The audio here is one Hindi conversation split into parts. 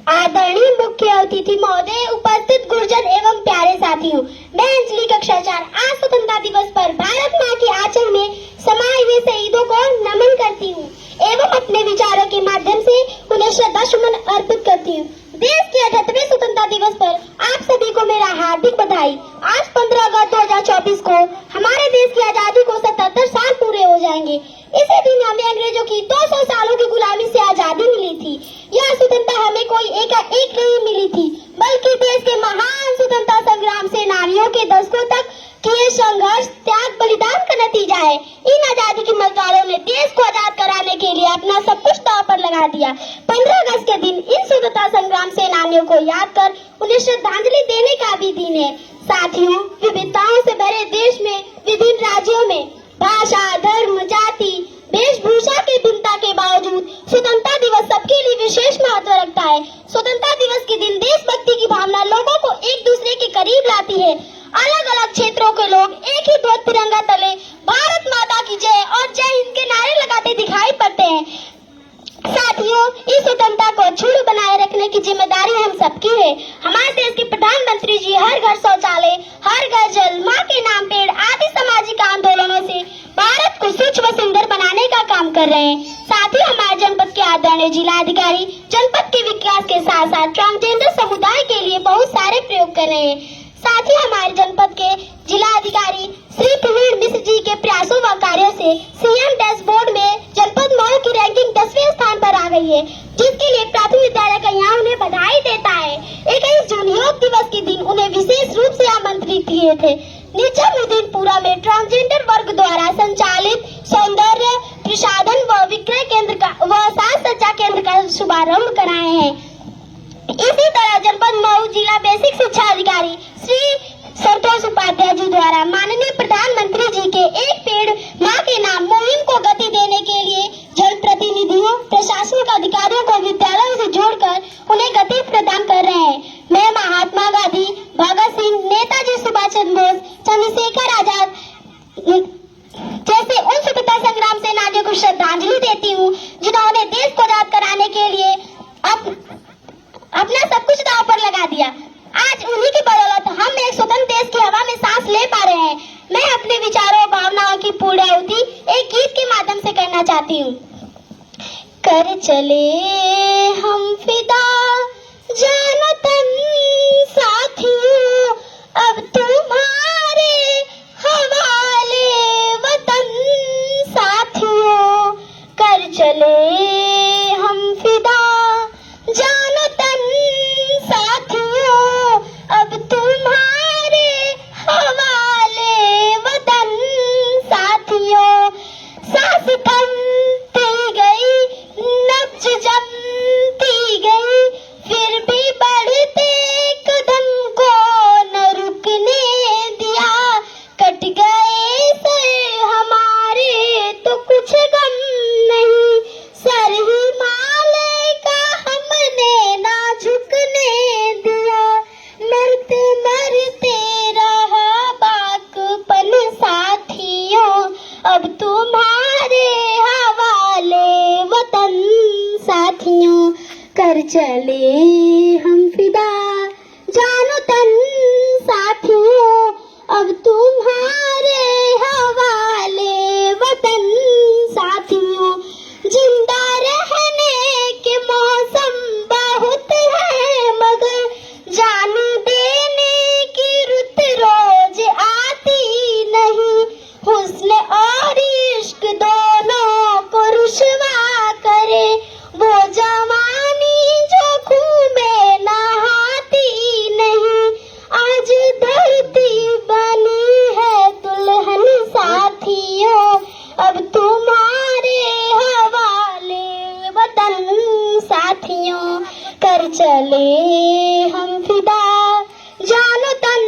आदरणीय मुख्य अतिथि महोदय, उपस्थित गुरुजन एवं प्यारे साथियों, मैं अंजलि कक्षा 4 आज स्वतंत्रता दिवस पर भारत माँ के आंचल में समाये हुए शहीदों को नमन करती हूँ एवं अपने विचारों के माध्यम से उन्हें श्रद्धा सुमन अर्पित करती हूँ। देश के 78वें स्वतंत्रता दिवस पर आप सभी को मेरा हार्दिक बधाई। आज 15 अगस्त 2024 को हमारे देश की आजादी को 77 साल पूरे हो जाएंगे। इसी दिन हमें अंग्रेजों की 200 सालों की गुलामी से आजादी मिली थी। यह स्वतंत्रता हमें कोई एक नहीं मिली थी, बल्कि देश के महान स्वतंत्रता संग्राम सेनानियों के दशकों तक किए संघर्ष, त्याग, बलिदान का नतीजा है। इन आजादी की मजदारों ने देश को आजाद कराने के लिए अपना सब कुछ दांव पर लगा दिया। 15 अगस्त के दिन इन स्वतंत्रता संग्राम सेनानियों को याद कर उन्हें श्रद्धांजलि देने का भी दिन है। साथियों, विविधताओं से भरे देश में विभिन्न राज्यों में भाषा, धर्म, जाति, वेशभूषा की भिन्नता के बावजूद स्वतंत्रता दिवस सबके लिए विशेष महत्व रखता है। स्वतंत्रता दिवस के दिन देशभक्ति की भावना लोगों को एक दूसरे के करीब लाती है। अलग अलग क्षेत्रों के लोग एक ही ध्वज तिरंगा तले भारत माता की जय और जय हिंद के नारे लगाते दिखाई पड़ते हैं। साथियों, इस स्वतंत्रता को अक्षुण्ण बनाए रखने की जिम्मेदारी हम सबकी है। हमारे देश के प्रधानमंत्री जी हर घर शौचालय, हर घर जल, माँ के नाम पेड़ आदि सामाजिक आंदोलनों से भारत को स्वच्छ व सुंदर बनाने का काम कर रहे हैं। साथ ही हमारे जनपद के आदरणीय जिलाधिकारी जनपद के विकास के साथ साथ ट्रांसजेंडर समुदाय के लिए बहुत सारे प्रयोग कर रहे हैं। साथ ही हमारे जनपद के जिलाधिकारी श्री प्रवीण मिश्र जी के प्रयासों व कार्यों से सीएम डैशबोर्ड में जनपद मऊ की रैंकिंग 10वें स्थान पर आ गई है, जिसके लिए प्राथमिक विद्यालय का यहाँ उन्हें बधाई देता है। 21 जून योग दिवस के दिन उन्हें विशेष रूप से आमंत्रित किए थे। निजामुद्दीनपुरा में ट्रांसजेंडर वर्ग द्वारा संचालित सौंदर्य प्रसाधन व विक्रय केंद्र व साज सज्जा केंद्र का शुभारंभ कराए हैं। इसी तरह जनपद मऊ जिला बेसिक शिक्षा अधिकारी श्री संतोष उपाध्याय जी द्वारा माननीय प्रधानमंत्री जी के एक पेड़ माँ के नाम मुहिम को गति देने के लिए जनप्रतिनिधियों, प्रशासनिक अधिकारियों को विद्यालयों से जोड़कर उन्हें गति प्रदान कर रहे हैं। मैं महात्मा गांधी, भगत सिंह, नेताजी सुभाष चंद्र बोस, चंद्रशेखर आजाद जैसे उन स्वतंत्रता संग्राम सेनानियों को श्रद्धांजलि देती हूँ, जिन्होंने देश को आजाद कराने के लिए अपना सब कुछ दांव पर लगा दिया। आज उन्हीं की बदौलत हम एक स्वतंत्र देश की हवा में सांस ले पा रहे हैं। मैं अपने विचारों और भावनाओं की पूर्ण आहुति एक गीत के माध्यम से करना चाहती हूँ। कर चले हम फिदा जानो तन साथियों, अब तुम्हारे हवाले वतन साथियों। कर चले हम फिदा जानो तन साथियों, अब तुम्हारे हवाले वतन साथियों। सांस थमती गई, नब्ज जमती गई, फिर भी बढ़ते कदम को न रुकने दिया। कट गए सर हमारे तो कुछ गम नहीं, सर हिमालय का हमने ना झुकने दिया। मरते मरते रहा बाकपन साथियों, अब तुम्हारे हवाले वतन साथियों। कर चले हम फिदा जानो तन साथियों, अब तुम्हारे हवाले वतन साथियों। जिंदा रहने के मौसम बहुत है, मगर जान देने की रुत रोज आती नहीं। हुस्न और इश्क दोनों को रुसवा करे वो जवानी जो खून में नहाती नहीं। आज धरती बनी है दुल्हन साथियों, अब तुम्हारे हवाले वतन साथियों। कर चले हम फिदा जानो तन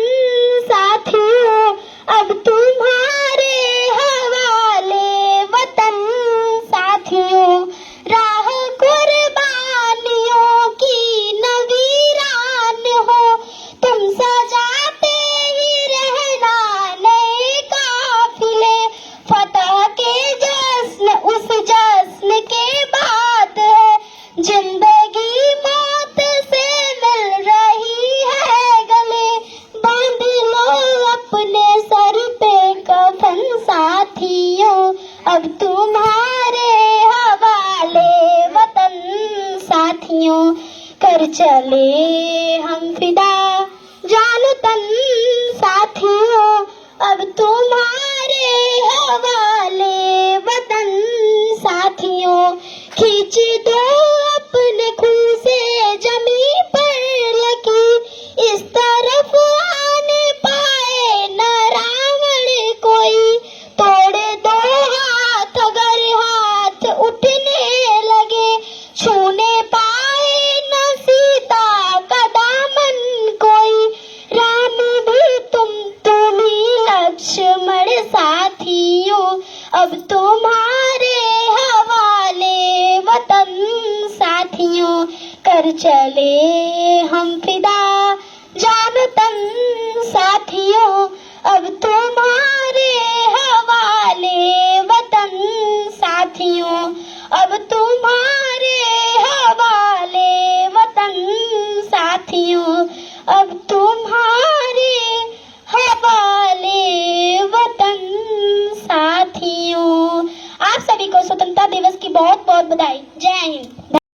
साथियों, अब तुम्हारे हवाले वतन साथियों। राह कुर्बानियों की न वीरान हो, तुम सजाते ही रहना नए काफिले। फतह के जश्न उस जश्न के बाद है, जिंदगी मौत से साथियों, कर चले हम फिदा जानो तन साथियों, अब तुम्हारे हवाले वतन साथियों, खींच दो अपने खून से जमी पर लकीर, इस तरफ आने पाए न रावण कोई, तोड़ दो हाथ अगर हाथ उठने लगे, छूने पाए न सीता का दामन कोई, राम भी तुम ही लक्ष्मण साथियों, अब तुम्हारे हवाले वतन साथियों, कर चले हम फिदा जानो तन साथियों, अब तुम्हारे हवाले वतन साथियों, अब तुम्हारे हवाले वतन साथियों, अब तुम्हारे हवाले वतन साथियों। आप सभी को स्वतंत्रता दिवस की बहुत बहुत बधाई। जय हिंद।